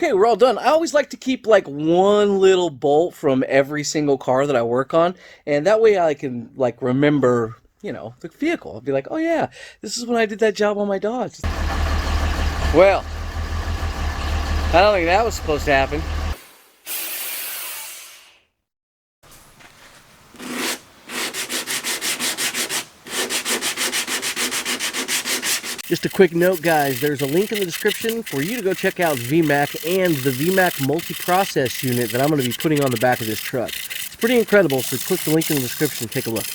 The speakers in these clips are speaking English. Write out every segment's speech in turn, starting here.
Okay, we're all done. I always like to keep like one little bolt from every single car that I work on, and that way I can like remember, the vehicle. I'll be like, oh yeah, this is when I did that job on my Dodge. Well, I don't think that was supposed to happen. Just a quick note, guys, there's a link in the description for you to go check out Vmac and the Vmac multi-process unit that I'm going to be putting on the back of this truck. It's pretty incredible, so click the link in the description and take a look.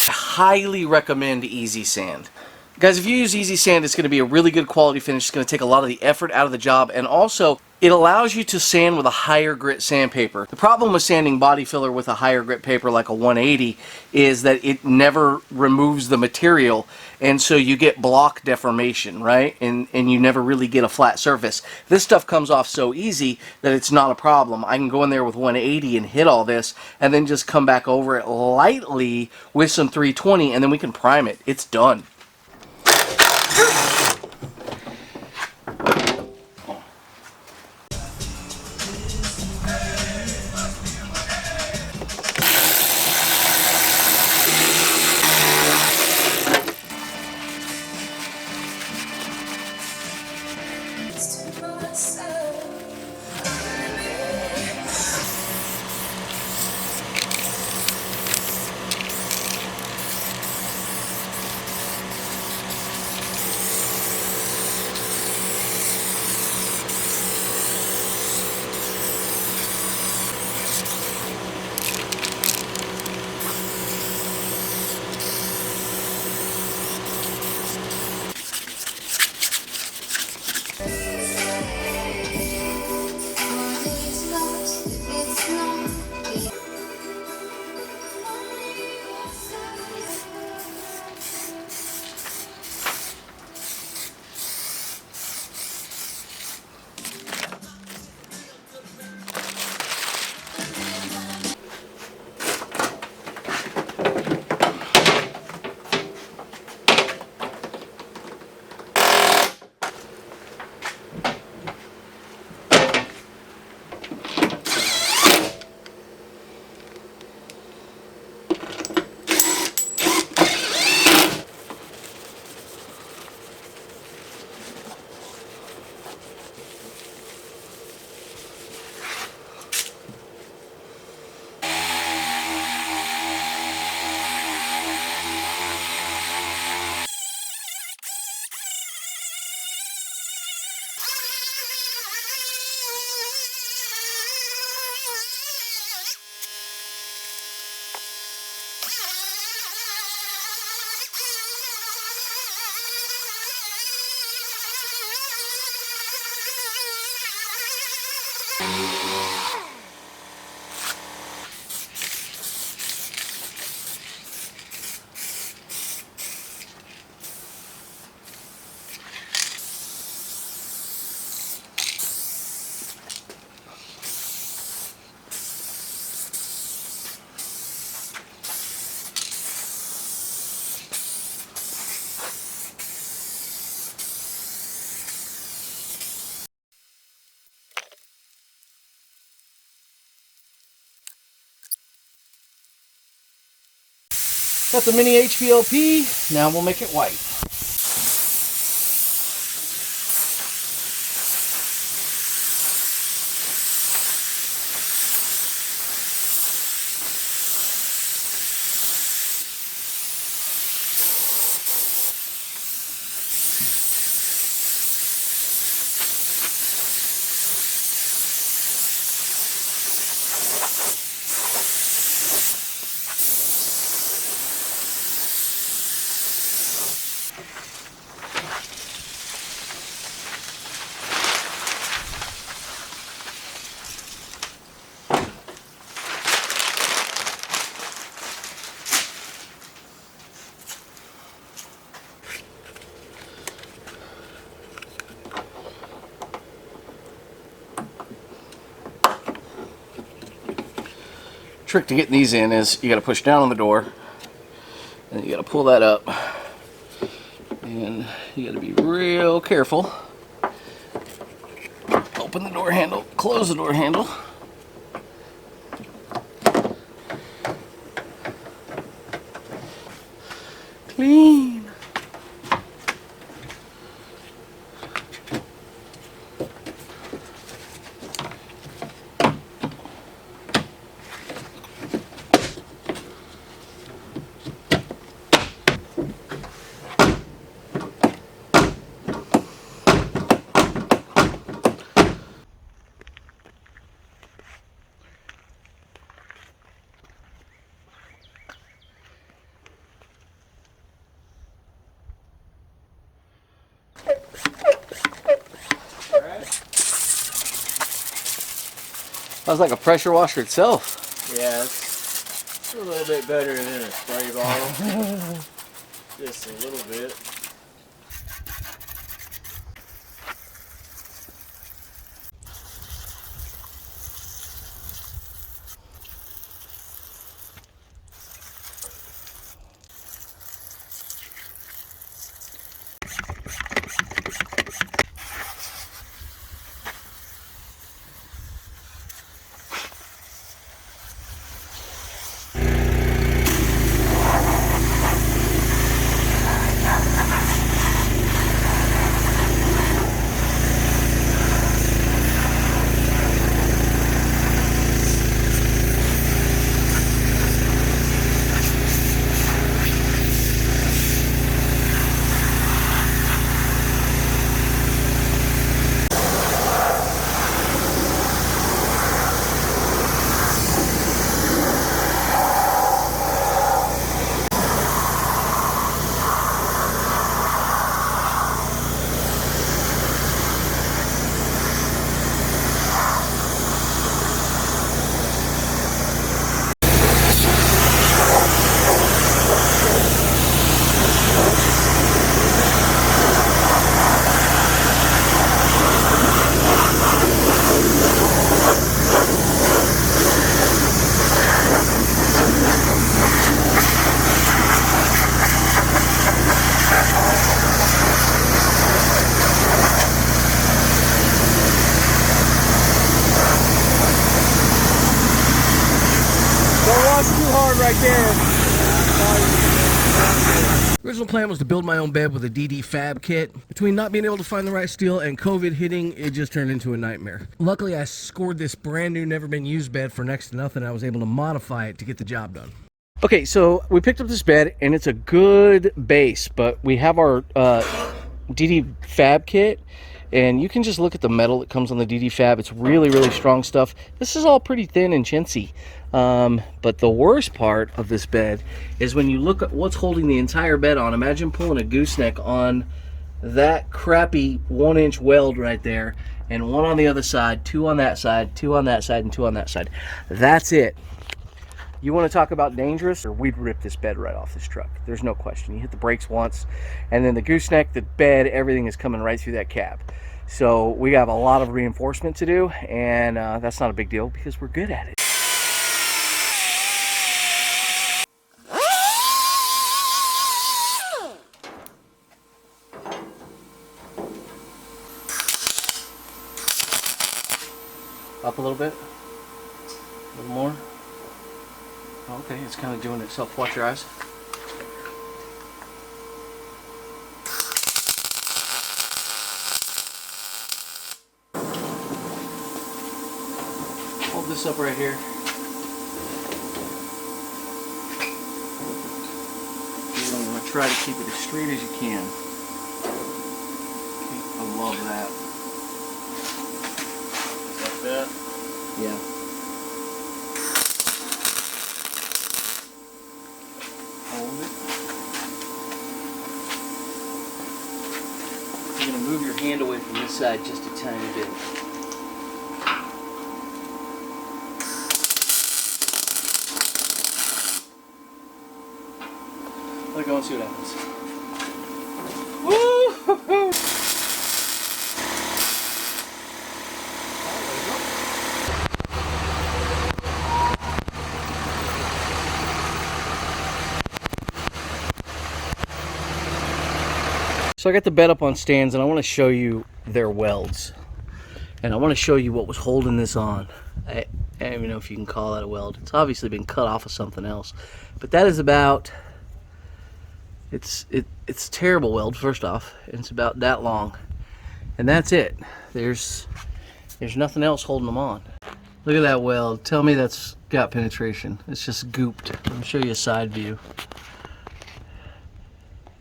I highly recommend Easy Sand. Guys, if you use Easy Sand, it's going to be a really good quality finish. It's going to take a lot of the effort out of the job, and also it allows you to sand with a higher grit sandpaper. The problem with sanding body filler with a higher grit paper like a 180 is that it never removes the material, and so you get block deformation, right? And you never really get a flat surface. This stuff comes off so easy that it's not a problem. I can go in there with 180 and hit all this, and then just come back over it lightly with some 320, and then we can prime it. It's done. Got the mini HVLP, now we'll make it white. Trick to getting these in is you got to push down on the door, and you got to pull that up, and you got to be real careful. Open the door handle, close the door handle. Clean. That was like a pressure washer itself. Yeah, it's a little bit better than a spray bottle. Just a little bit. Right there. Original plan was to build my own bed with a DD Fab kit. Between not being able to find the right steel and COVID hitting, it just turned into a nightmare. Luckily, I scored this brand new, never been used bed for next to nothing. I was able to modify it to get the job done. Okay, so we picked up this bed and it's a good base, but we have our DD Fab kit. And you can just look at the metal that comes on the DD Fab. It's really, really strong stuff. This is all pretty thin and chintzy. But the worst part of this bed is when you look at what's holding the entire bed on. Imagine pulling a gooseneck on that crappy 1-inch weld right there, and one on the other side, two on that side, two on that side, and two on that side. That's it. You want to talk about dangerous, or we'd rip this bed right off this truck. There's no question. You hit the brakes once, and then the gooseneck, the bed, everything is coming right through that cab. So we have a lot of reinforcement to do, and that's not a big deal because we're good at it. Up a little bit. A little more. Okay, it's kind of doing itself. Watch your eyes. Hold this up right here. You're going to try to keep it as straight as you can. Okay, I love that. Like that? Yeah. Hold it. You're going to move your hand away from this side just a tiny bit. Let it go and see what happens. Woo! So I got the bed up on stands and I want to show you their welds. And I want to show you what was holding this on. I don't even know if you can call that a weld. It's obviously been cut off of something else. But that is about, it's a terrible weld, first off. And it's about that long. And that's it. There's nothing else holding them on. Look at that weld. Tell me that's got penetration. It's just gooped. Let me show you a side view.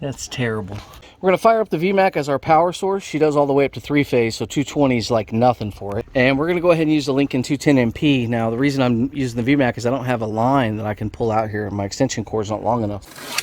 That's terrible. We're gonna fire up the Vmac as our power source. She does all the way up to 3-phase, so 220 is like nothing for it. And we're gonna go ahead and use the Lincoln 210MP. Now, the reason I'm using the Vmac is I don't have a line that I can pull out here. My extension cord's not long enough.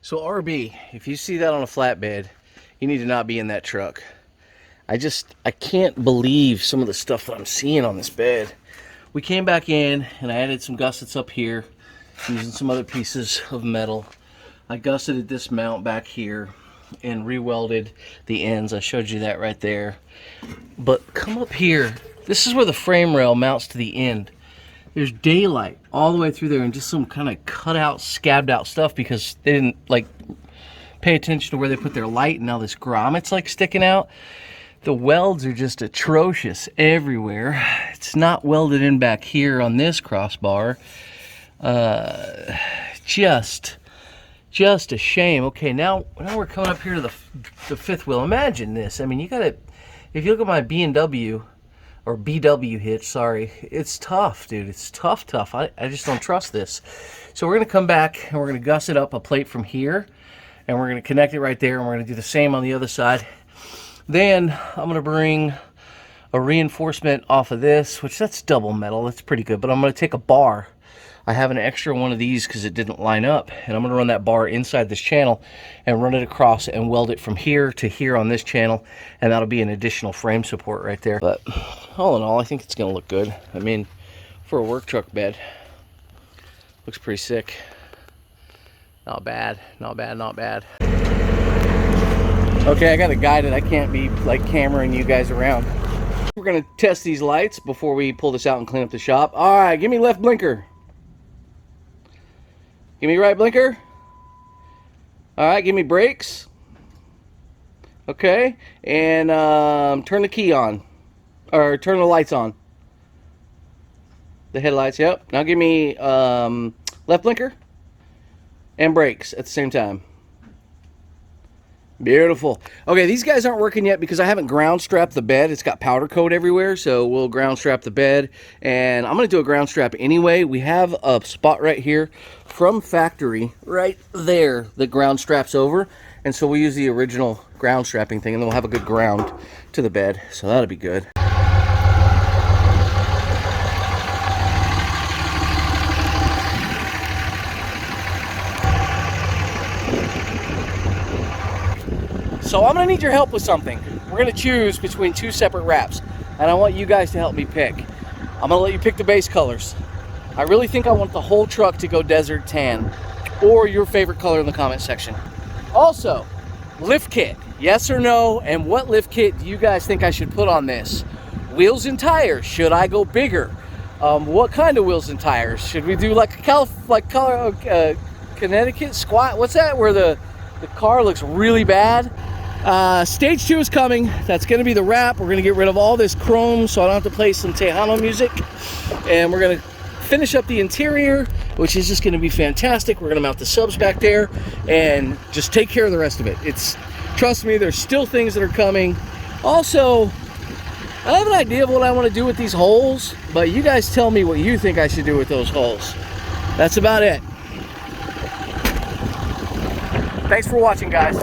So RB, if you see that on a flatbed, you need to not be in that truck. I can't believe some of the stuff that I'm seeing on this bed. We came back in and I added some gussets up here using some other pieces of metal. I gusseted this mount back here and re-welded the ends. I showed you that right there. But come up here. This is where the frame rail mounts to the end. There's daylight all the way through there and just some kind of cut out, scabbed out stuff because they didn't like pay attention to where they put their light, and now this grommet's like sticking out. The welds are just atrocious everywhere. It's not welded in back here on this crossbar. Just a shame. Okay, now we're coming up here to the fifth wheel. Imagine this. I mean, you gotta, if you look at my B&W, or BW hitch, sorry, it's tough, dude. It's tough. I just don't trust this. So we're gonna come back and we're gonna gusset up a plate from here, and we're gonna connect it right there, and we're gonna do the same on the other side. Then I'm gonna bring a reinforcement off of this, which that's double metal, that's pretty good, but I'm gonna take a bar. I have an extra one of these because it didn't line up, and I'm gonna run that bar inside this channel and run it across and weld it from here to here on this channel, and that'll be an additional frame support right there. But all in all, I think it's gonna look good. I mean, for a work truck bed, looks pretty sick. Not bad, not bad, not bad. Okay, I got it guided. I can't be like cameraing you guys around. We're gonna test these lights before we pull this out and clean up the shop. All right, give me left blinker. Give me right blinker. All right, give me brakes. Okay, and turn the key on, or turn the lights on. The headlights, yep. Now give me left blinker and brakes at the same time. Beautiful. Okay, these guys aren't working yet because I haven't ground strapped the bed. It's got powder coat everywhere, so we'll ground strap the bed. And I'm going to do a ground strap anyway. We have a spot right here from factory right there that ground straps over. And so we'll use the original ground strapping thing, and then we'll have a good ground to the bed. So that'll be good. So I'm gonna need your help with something. We're gonna choose between two separate wraps, and I want you guys to help me pick. I'm gonna let you pick the base colors. I really think I want the whole truck to go desert tan, or your favorite color in the comment section. Also, lift kit, yes or no, and what lift kit do you guys think I should put on this? Wheels and tires, should I go bigger? What kind of wheels and tires? Should we do like Connecticut squat? What's that, where the car looks really bad? Stage 2 is coming. That's going to be the wrap. We're going to get rid of all this chrome so I don't have to play some Tejano music. And we're going to finish up the interior, which is just going to be fantastic. We're going to mount the subs back there and just take care of the rest of it. Trust me, there's still things that are coming. Also, I have an idea of what I want to do with these holes, but you guys tell me what you think I should do with those holes. That's about it. Thanks for watching, guys.